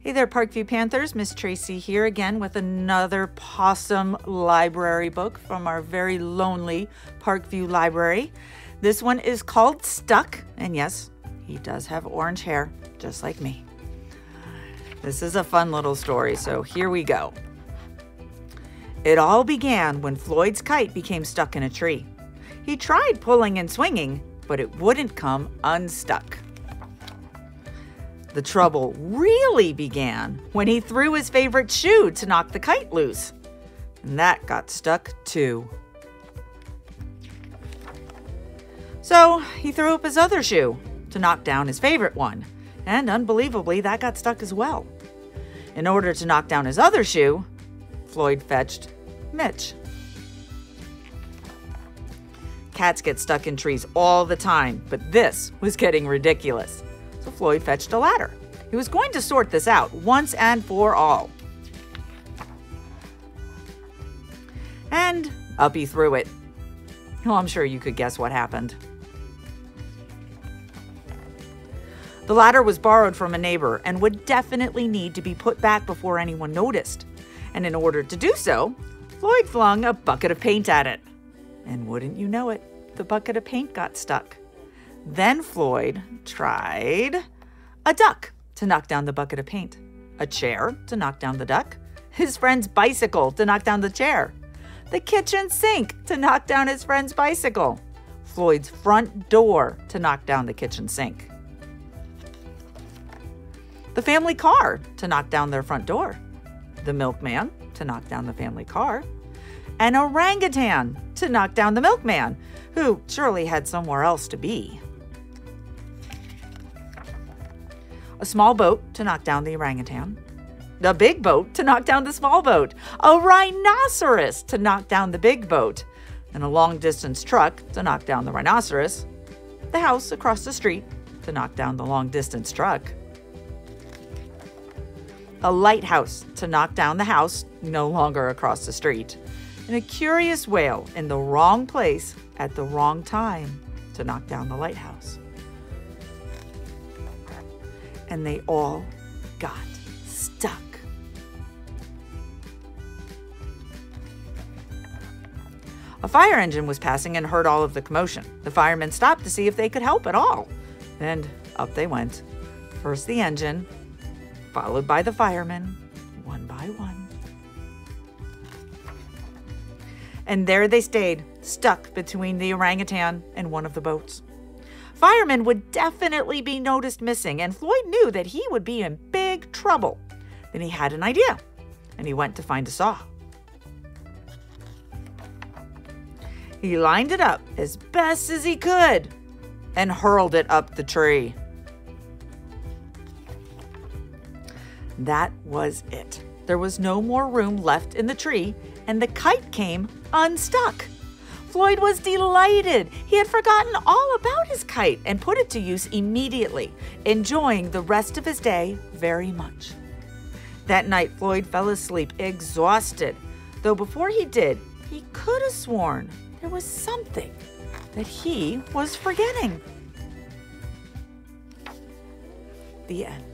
Hey there, Parkview Panthers. Miss Tracy here again with another Possum Library book from our very lonely Parkview Library. This one is called Stuck, and yes, he does have orange hair, just like me. This is a fun little story, so here we go. It all began when Floyd's kite became stuck in a tree. He tried pulling and swinging, but it wouldn't come unstuck. The trouble really began when he threw his favorite shoe to knock the kite loose. And that got stuck too. So he threw up his other shoe to knock down his favorite one. And unbelievably, that got stuck as well. In order to knock down his other shoe, Floyd fetched Mitch. Cats get stuck in trees all the time, but this was getting ridiculous. So Floyd fetched a ladder. He was going to sort this out once and for all. And up he threw it. Oh, I'm sure you could guess what happened. The ladder was borrowed from a neighbor and would definitely need to be put back before anyone noticed. And in order to do so, Floyd flung a bucket of paint at it. And wouldn't you know it, the bucket of paint got stuck. Then Floyd tried a duck to knock down the bucket of paint, a chair to knock down the duck, his friend's bicycle to knock down the chair, the kitchen sink to knock down his friend's bicycle, Floyd's front door to knock down the kitchen sink, the family car to knock down their front door, the milkman to knock down the family car, an orangutan to knock down the milkman, who surely had somewhere else to be. A small boat to knock down the orangutan, a big boat to knock down the small boat, a rhinoceros to knock down the big boat, and a long-distance truck to knock down the rhinoceros, the house across the street to knock down the long-distance truck, a lighthouse to knock down the house no longer across the street, and a curious whale in the wrong place at the wrong time to knock down the lighthouse. And they all got stuck. A fire engine was passing and heard all of the commotion. The firemen stopped to see if they could help at all. And up they went. First the engine, followed by the firemen, one by one. And there they stayed, stuck between the orangutan and one of the boats. Firemen would definitely be noticed missing, and Floyd knew that he would be in big trouble. Then he had an idea, and he went to find a saw. He lined it up as best as he could and hurled it up the tree. That was it. There was no more room left in the tree, and the kite came unstuck. Floyd was delighted. He had forgotten all about his kite and put it to use immediately, enjoying the rest of his day very much. That night, Floyd fell asleep exhausted, though before he did, he could have sworn there was something that he was forgetting. The end.